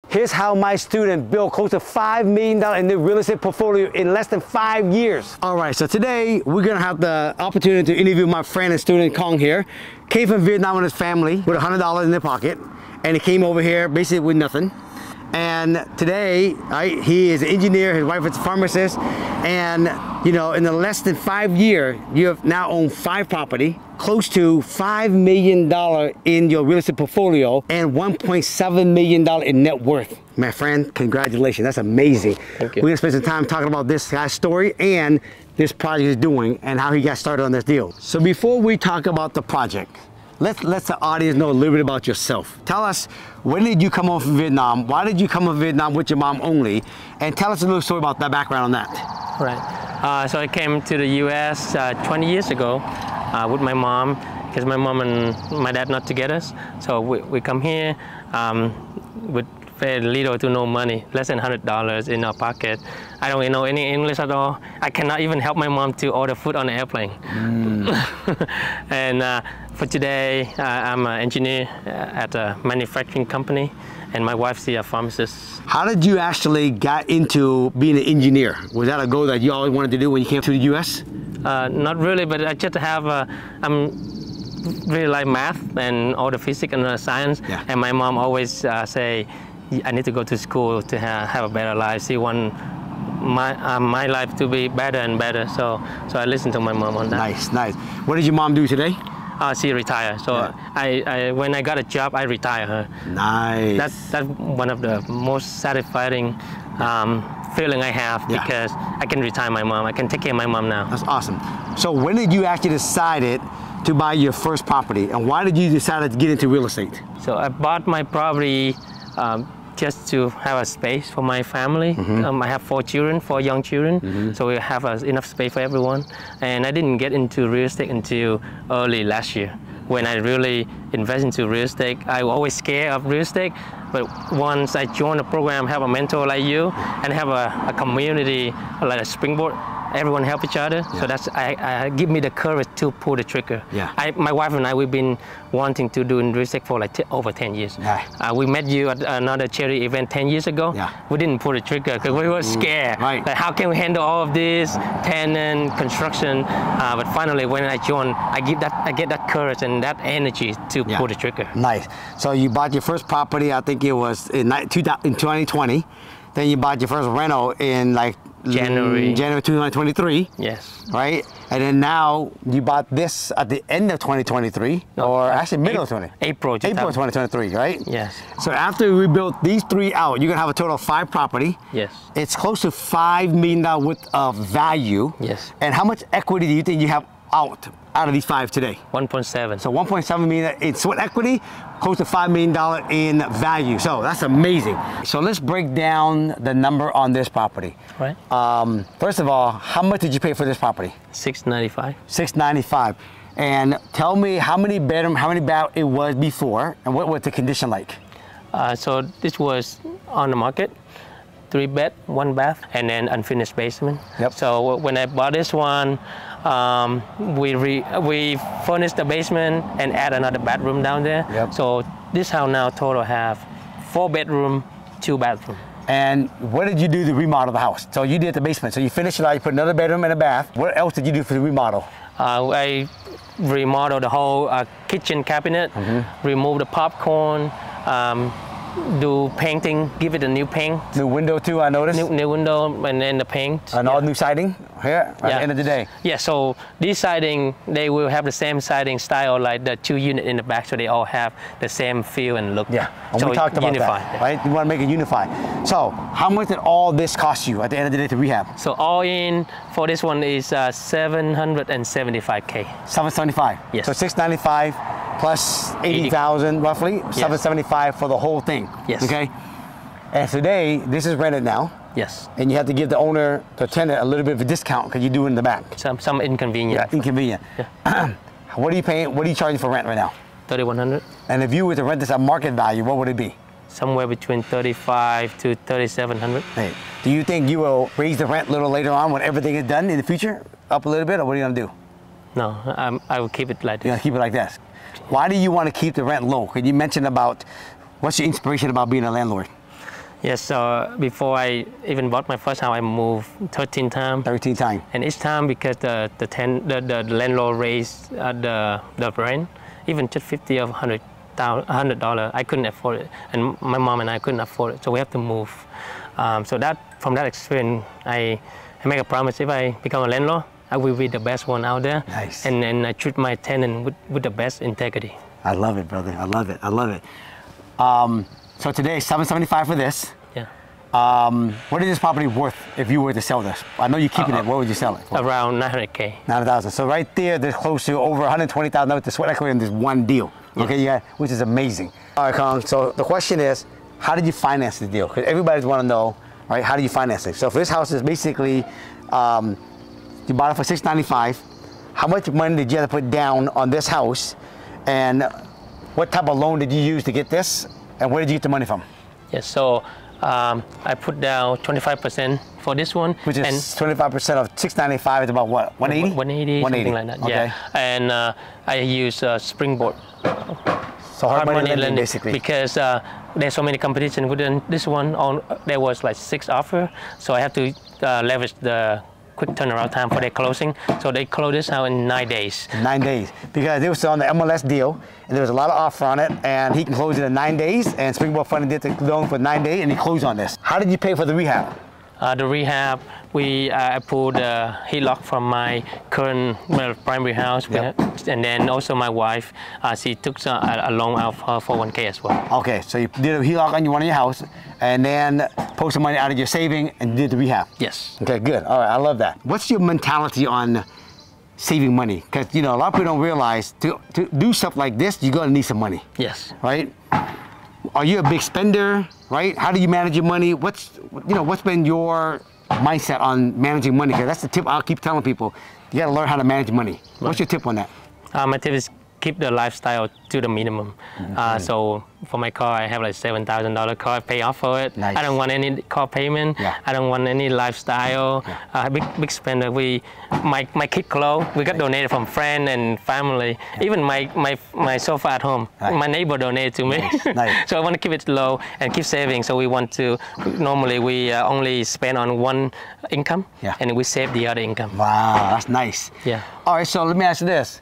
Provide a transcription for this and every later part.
Here's how my student built close to $5 million in their real estate portfolio in less than 5 years. All right, so today we're gonna have the opportunity to interview my friend and student Khang here. Came from Vietnam with his family with $100 in their pocket, and he came over here basically with nothing. And today, he is an engineer, his wife is a pharmacist, and you know, in the less than 5 years, you have now owned 5 property, close to $5 million in your real estate portfolio, and $1.7 million in net worth. My friend, congratulations, that's amazing. Thank you. We're gonna spend some time talking about this guy's story and this project he's doing and how he got started on this deal. So before we talk about the project, let's let the audience know a little bit about yourself. Tell us, when did you come home from Vietnam? Why did you come from Vietnam with your mom only? And tell us a little story about that background on that. Right. So I came to the U.S. 20 years ago with my mom, because my mom and my dad not together. So we come here with very little to no money, less than $100 in our pocket. I don't know any English at all. I cannot even help my mom to order food on the airplane. And for today, I'm an engineer at a manufacturing company, and my wife's a pharmacist. How did you actually get into being an engineer? Was that a goal that you always wanted to do when you came to the U.S.? Not really, but I just have I'm really like math and all the physics and science. Yeah. And my mom always say, I need to go to school to have a better life. She want my life to be better and better. So I listen to my mom on that. Nice, nice. What did your mom do today? She retired. So yeah. When I got a job, I retire her. Nice. That's one of the most satisfying feeling I have, because I can retire my mom. I can take care of my mom now. That's awesome. So when did you actually decide to buy your first property, and why did you decide to get into real estate? So I bought my property just to have a space for my family. I have 4 children, 4 young children, so we have enough space for everyone. And I didn't get into real estate until early last year. When I really invest into real estate, I was always scared of real estate, but once I joined a program, have a mentor like you, and have a community like a springboard, everyone help each other. Yeah. So that's give me the courage to pull the trigger. Yeah. My wife and I, we've been wanting to do in real estate for like over 10 years. Yeah. We met you at another charity event 10 years ago. Yeah. We didn't pull the trigger because we were scared. Right. Like, how can we handle all of this, tenant, construction? But finally, when I joined, I get that courage and that energy to pull the trigger. Nice. So you bought your first property, I think it was in 2020. Then you bought your first rental in like January 2023. Yes. Right? And then now you bought this at the end of 2023, or actually middle of April 2023, right? Yes. So after we built these 3 out, you're gonna have a total of 5 property. Yes. It's close to $5 million worth of value. Yes. And how much equity do you think you have out of these 5 today? 1.7. So 1.7 million in sweat equity, close to $5 million in value. So that's amazing. So let's break down the number on this property. Right. First of all, how much did you pay for this property? $695. $695. And tell me how many bedroom, how many bath it was before, and what was the condition like? So this was on the market. 3 bed, 1 bath, and then unfinished basement. Yep. So when I bought this one, we furnished the basement and add another bathroom down there. Yep. So this house now total have 4 bedroom, 2 bathroom. And what did you do to remodel the house? So you did the basement. So you finished it out, you put another bedroom and a bath. What else did you do for the remodel? I remodeled the whole kitchen cabinet, removed the popcorn, do painting, give it a new paint. New window too, I noticed. New window, and then the paint. And all new siding here at the end of the day. Yeah, so this siding, they will have the same siding style like the 2 units in the back, so they all have the same feel and look. Yeah, and so we talked about that, right? You want to make it unified. So how much did all this cost you at the end of the day to rehab? So all in for this one is 775K. 775? Yes. So 695 plus 80,000 roughly, yes. 775 for the whole thing. Yes. Okay. And today, this is rented now. Yes. And you have to give the owner, the tenant, a little bit of a discount because you do it in the back. Some inconvenience. Yeah, inconvenient. Yeah. What are you paying? What are you charging for rent right now? $3,100. And if you were to rent this at market value, what would it be? Somewhere between $3,500 to $3,700. Hey, do you think you will raise the rent a little later on when everything is done in the future, up a little bit, or what are you gonna do? No, I will keep it like this. You're gonna keep it like this. Why do you want to keep the rent low? Could you mention about what's your inspiration about being a landlord? Yes, so before I even bought my first house, I moved 13 times. 13 times. And each time because the landlord raised the rent, even just $50 or $100, I couldn't afford it, and my mom and I couldn't afford it, so we have to move. So from that experience, I make a promise: if I become a landlord, I will be the best one out there. Nice. And I treat my tenant with the best integrity. I love it, brother. I love it. I love it. So today, $775 for this. Yeah. What is this property worth if you were to sell this? I know you're keeping it. What would you sell it for? Around $900K. 900,000. So right there, there's close to over $120,000 with the sweat equity in this one deal. Yes. Okay, yeah, which is amazing. All right, Khang. So the question is, how did you finance the deal? Because everybody's want to know, right? How do you finance it? So for this house is basically, you bought it for $695. How much money did you have to put down on this house, and what type of loan did you use to get this, and where did you get the money from? Yes. So I put down 25% for this one, which is 25% of $695 is about what? 180? 180, something like that. Okay. Yeah. And I use Springboard. So hard money lending, basically. Because there's so many competition within this one. There was like 6 offers, so I have to leverage the quick turnaround time for their closing. So they closed this out in 9 days. 9 days, because it was on the MLS deal, and there was a lot of offer on it, and he can close it in 9 days, and Springboard Funding did the loan for 9 days, and he closed on this. How did you pay for the rehab? The rehab, I pulled a HELOC from my current primary house, Yep. and then also my wife, she took a loan out of her 401k as well. Okay, so you did a HELOC on your house, and then pulled some money out of your saving and did the rehab. Yes. Okay, good. All right, I love that. What's your mentality on saving money? Because a lot of people don't realize to do stuff like this, you're gonna need some money. Yes. Right? Are you a big spender? Right? How do you manage your money? What's been your mindset on managing money? Because that's the tip I'll keep telling people. You got to learn how to manage money. Right. What's your tip on that? My tip is keep the lifestyle to the minimum. So for my car, I have like $7,000 car. I pay off for it. Nice. I don't want any car payment. Yeah. I don't want any lifestyle. Big spender. My kid clothes, we got donated from friends and family. Yeah. Even my sofa at home, my neighbor donated to me. Nice. Nice. So I want to keep it low and keep saving. So we normally we only spend on one income, and we save the other income. Wow, that's nice. Yeah. All right, so let me ask you this.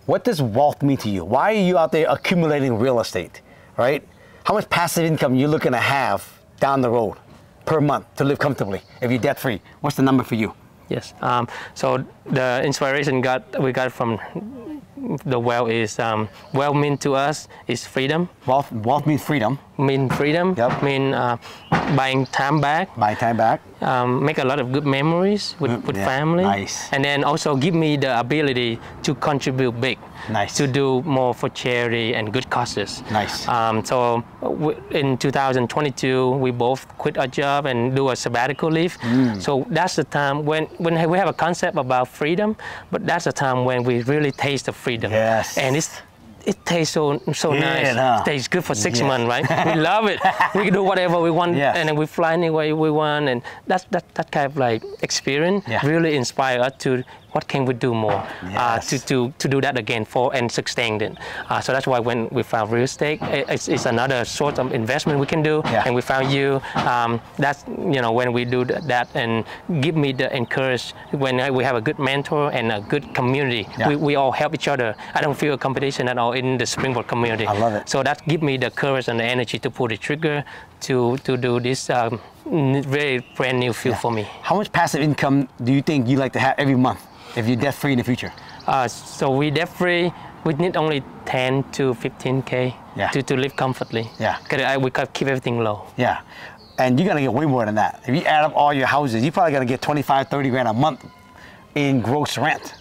What does wealth mean to you? Why are you out there accumulating real estate, right? How much passive income are you looking to have down the road per month to live comfortably if you're debt free? What's the number for you? Yes. So the inspiration we got from the wealth is wealth means to us is freedom. Wealth means freedom. Mean freedom. Yep. Mean buying time back. Buy time back. Make a lot of good memories with family. Nice. And then also give me the ability to contribute big. Nice. To do more for charity and good causes. Nice. So in 2022, we both quit our job and do a sabbatical leave. So that's the time when we have a concept about freedom, but that's the time when we really taste the freedom. Yes. And it tastes so nice. Huh? It tastes good for 6 months, right? We love it. We can do whatever we want, and then we fly anywhere we want, and that kind of like experience really inspire us to what can we do more to do that again and sustain it. So that's why when we found real estate, it's another sort of investment we can do, and we found you. That's when we do that and give me the encourage when we have a good mentor and a good community. We all help each other. I don't feel a competition at all in the Springboard community. I love it. So that give me the courage and the energy to pull the trigger to do this very brand new field for me. How much passive income do you think you like to have every month if you're debt free in the future? So we debt free. We need only 10 to 15K to live comfortably. Yeah. Because we can keep everything low. Yeah. And you're gonna get way more than that. If you add up all your houses, you're probably gonna get 25, 30 grand a month in gross rent.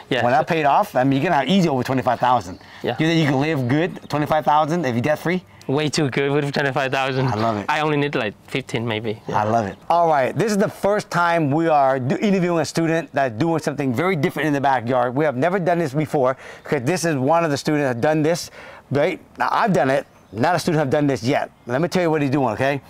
Yeah. When that paid off, I mean, you're gonna have easy over 25,000. Yeah. You think you can live good, 25,000 if you're debt free? Way too good with 25,000. I love it. I only need like 15 maybe. I love it. All right, this is the first time we are interviewing a student that's doing something very different in the backyard. We have never done this before, because this is one of the students that done this, right? Now I've done it, not a student have done this yet. Let me tell you what he's doing, okay?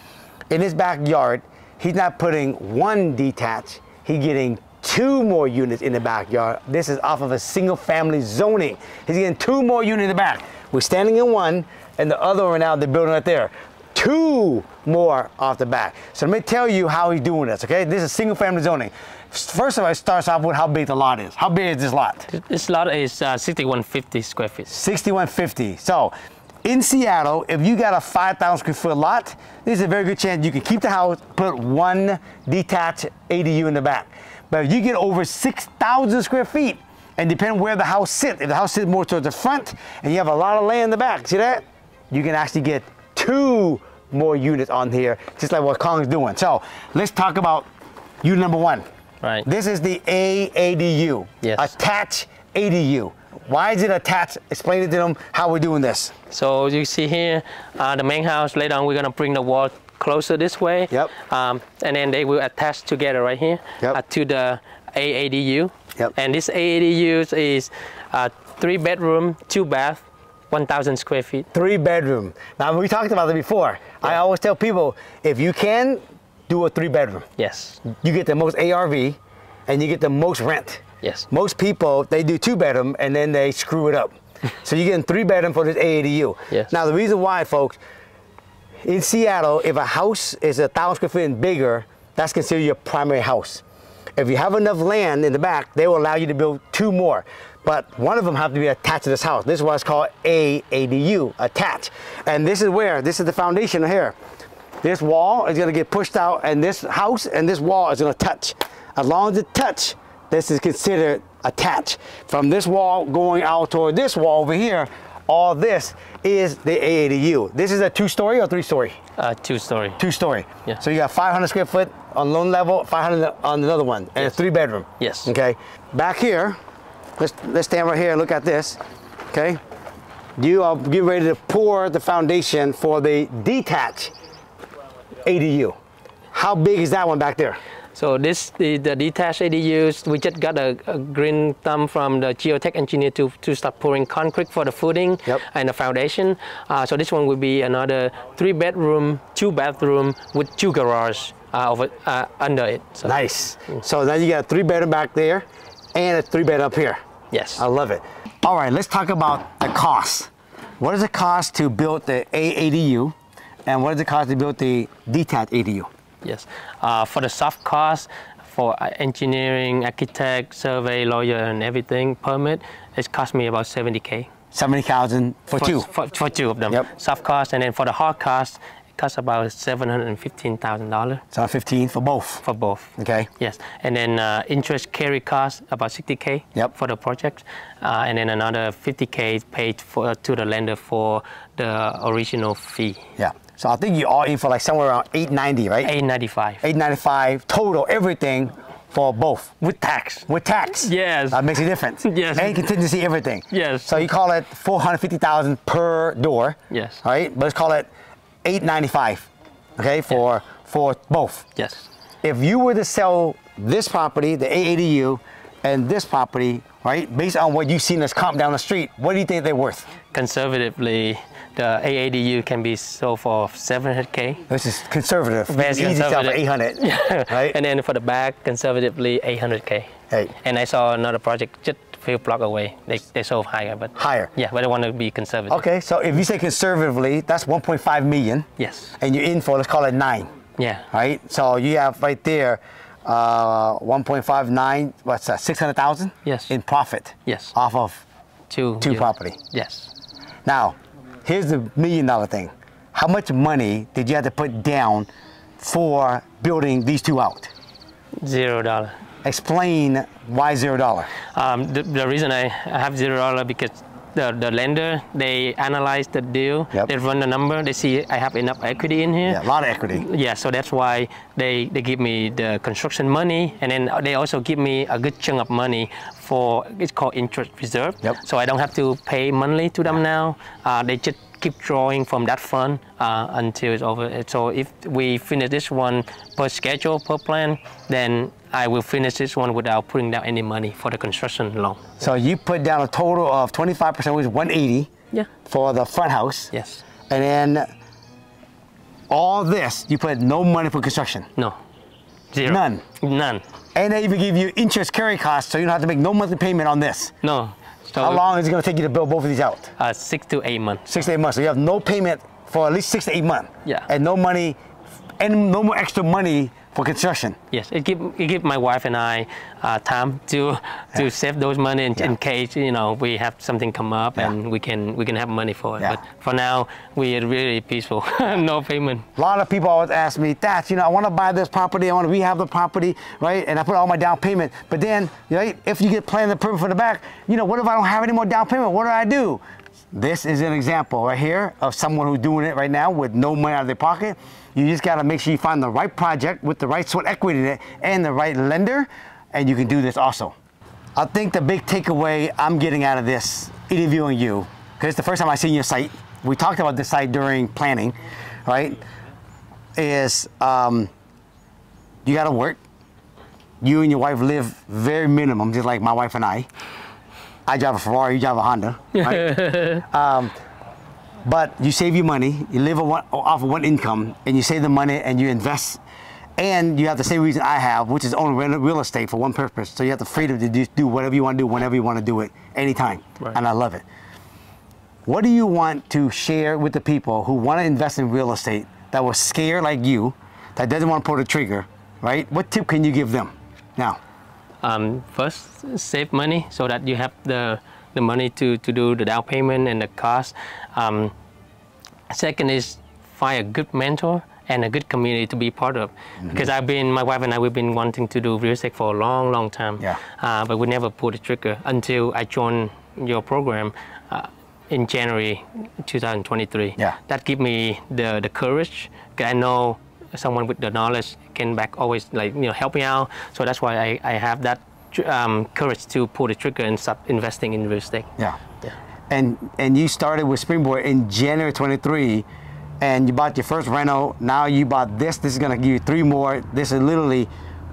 In his backyard, he's not putting one detached, he's getting 2 more units in the backyard. This is off of a single family zoning. He's getting 2 more units in the back. We're standing in one, and the other one now, they're building right there. 2 more off the back. So let me tell you how he's doing this, okay? This is single family zoning. First of all, it starts off with how big the lot is. How big is this lot? This lot is 6,150 square feet. 6,150. So in Seattle, if you got a 5,000 square foot lot, there's a very good chance you can keep the house, put 1 detached ADU in the back. But if you get over 6,000 square feet, and depending where the house sits, if the house sits more towards the front and you have a lot of land in the back, see that? You can actually get 2 more units on here, just like what Khang's doing. So let's talk about unit number 1. Right. This is the AADU, yes. Attached ADU. Why is it attached? Explain it to them how we're doing this. So you see here, the main house, later on we're gonna bring the wall closer this way. Yep. And then they will attach together right here to the AADU. Yep. And this AADU is 3 bedroom, 2 bath, 1,000 square feet. 3 bedroom. Now we talked about it before. Yeah. I always tell people, if you can, do a 3 bedroom. Yes. You get the most ARV and you get the most rent. Yes. Most people, they do 2 bedroom and then they screw it up. So you're getting 3 bedroom for this AADU. Yes. Now the reason why, folks, in Seattle, if a house is 1,000 square feet and bigger, that's considered your primary house. If you have enough land in the back, they will allow you to build 2 more. But one of them have to be attached to this house. This is what's called AADU, attached. And this is where, this is the foundation here. This wall is gonna get pushed out and this house and this wall is gonna touch. As long as it touch, this is considered attached. From this wall going out toward this wall over here, all this is the AADU. This is a 2-story or 3-story? 2-story. 2-story. Yeah. So you got 500 square foot on one level, 500 on another one, and yes. a 3 bedroom. Yes. Okay. Back here, let's stand right here and look at this. Okay. You are getting ready to pour the foundation for the detached ADU. How big is that one back there? So this, the detached ADUs, we just got a green thumb from the geotech engineer to start pouring concrete for the footing and the foundation. So this one will be another 3 bedroom, 2 bathroom with 2 garage under it. So. Nice. So now you got a 3 bedroom back there and a 3 bed up here. Yes. I love it. All right, let's talk about the cost. What does it cost to build the AADU and what does it cost to build the detached ADU? Yes, for the soft cost, for engineering, architect, survey, lawyer, and everything, permit, it cost me about 70K. 70,000 for 2? For 2 of them. Yep. Soft cost, and then for the hard cost, it costs about $715,000. $715 for both? For both. Okay. Yes, and then interest carry cost, about 60K for the project, and then another 50K paid to the lender for the original fee. Yeah. So I think you all in for like somewhere around $890, right? $895. $895 total, everything for both. With tax. With tax. Yes. That makes a difference. Yes. And contingency, everything. Yes. So you call it $450,000 per door. Yes. All right, but let's call it $895, okay, for both. Yes. If you were to sell this property, the AADU, and this property, right, based on what you've seen as comp down the street, what do you think they're worth? Conservatively, the AADU can be sold for $700K. This is conservative. Very easy to sell for $800. Yeah. Right? And then for the back, conservatively $800K. Hey. And I saw another project just a few blocks away. They sold higher, but higher. Yeah, but I want to be conservative. Okay, so if you say conservatively, that's 1.5 million. Yes. And you're in for, let's call it 9. Yeah. Right. So you have right there 1.59. What's that? 600,000. Yes. In profit. Yes. Off of two property. Yes. Now, here's the $1 million thing. How much money did you have to put down for building these 2 out? $0. Explain why $0. The reason I have $0 because the lender, they analyze the deal, they run the number, they see I have enough equity in here. Yeah, a lot of equity. Yeah, so that's why they give me the construction money, and then they also give me a good chunk of money for, it's called interest reserve. So I don't have to pay monthly to them now. They just keep drawing from that fund until it's over. So if we finish this one per schedule, per plan, then I will finish this one without putting down any money for the construction loan. So you put down a total of 25%, which is 180 for the front house. Yes. And then all this, you put no money for construction? No. Zero. None? None. And they even give you interest carry costs, so you don't have to make no monthly payment on this? No. So how long is it going to take you to build both of these out? 6 to 8 months. 6 to 8 months. So you have no payment for at least 6 to 8 months. Yeah. And no money, and no more extra money for construction. Yes, it give my wife and I time to save those money in case we have something come up and we can have money for it. But for now, we are really peaceful. No payment. A lot of people always ask me, Thach, I want to buy this property, I want to rehab the property, right? And I put all my down payment. But then, if you get planning the permit for the back, what if I don't have any more down payment? What do I do? This is an example right here of someone who's doing it right now with no money out of their pocket. You just got to make sure you find the right project with the right sweat equity in it and the right lender, and you can do this also. I think the big takeaway I'm getting out of this, interviewing you, because it's the first time I've seen your site, we talked about this site during planning, right, is you got to work. You and your wife live very minimum, just like my wife and I. I drive a Ferrari, you drive a Honda, right? But you save your money, you live off of one income, and you save the money and you invest. And you have the same reason I have, which is own real estate for one purpose. So you have the freedom to do whatever you want to do, whenever you want to do it, anytime. Right. And I love it. What do you want to share with the people who want to invest in real estate that was scared like you, that doesn't want to pull the trigger, right? What tip can you give them now? First, save money so that you have the money to do the down payment and the cost. Second is find a good mentor and a good community to be part of. Because my wife and I, we've been wanting to do real estate for a long, long time. Yeah. But we never pulled the trigger until I joined your program in January 2023. Yeah. That gave me the courage. I know someone with the knowledge can always help me out. So that's why I have that courage to pull the trigger and start investing in real estate. Yeah. And you started with Springboard in January 23, and you bought your first rental. Now you bought this. This is going to give you 3 more. This is literally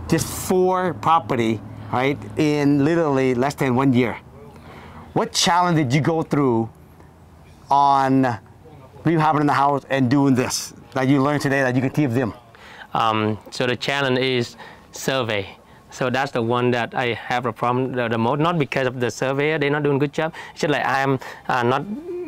just 4 property, right, in literally less than 1 year. What challenge did you go through on rehabbing the house and doing this that you learned today that you can teach them? So the challenge is survey. So that's the one that I have a problem the most, not because of the surveyor, they're not doing a good job. It's just like I'm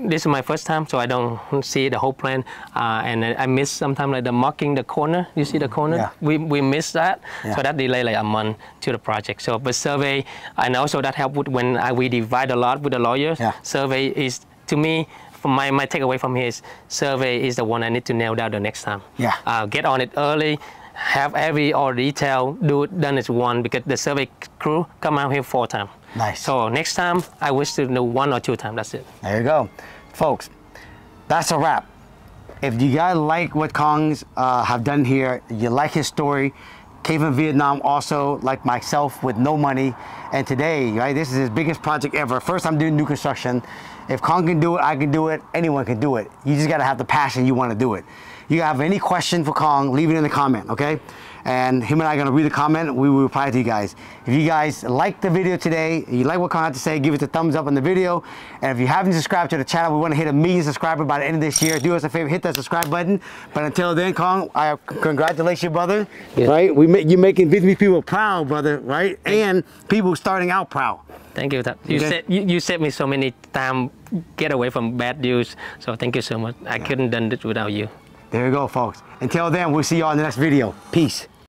this is my first time, so I don't see the whole plan. And I miss sometimes like the marking the corner. You see the corner? Yeah. We miss that. Yeah. So that delay like a month to the project. So but survey, and also that help with when we divide a lot with the lawyers. Yeah. Survey is, to me, from my takeaway from here is survey is the one I need to nail down the next time. Yeah. Get on it early. Have every detail done as one, because the survey crew come out here 4 times. Nice. So next time I wish to do 1 or 2 times. That's it. There you go, folks. That's a wrap. If you guys like what Khang's have done here, you like his story, came from Vietnam also, like myself, with no money, and today, right, this is his biggest project ever. First time doing new construction. If Khang can do it, I can do it. Anyone can do it. You just gotta have the passion. You want to do it. You have any question for Khang, leave it in the comment, okay? And him and I are gonna read the comment, we will reply to you guys. If you guys like the video today, you like what Khang had to say, give it a thumbs up on the video. And if you haven't subscribed to the channel, we wanna hit 1 million subscribers by the end of this year. Do us a favor, hit that subscribe button. But until then, Khang, congratulations, brother. Yeah. Right? You're making Vietnamese people proud, brother, right? And people starting out proud. Thank you. You saved me so many times, get away from bad news. So thank you so much. I couldn't done this without you. There you go, folks. Until then, we'll see you all in the next video. Peace.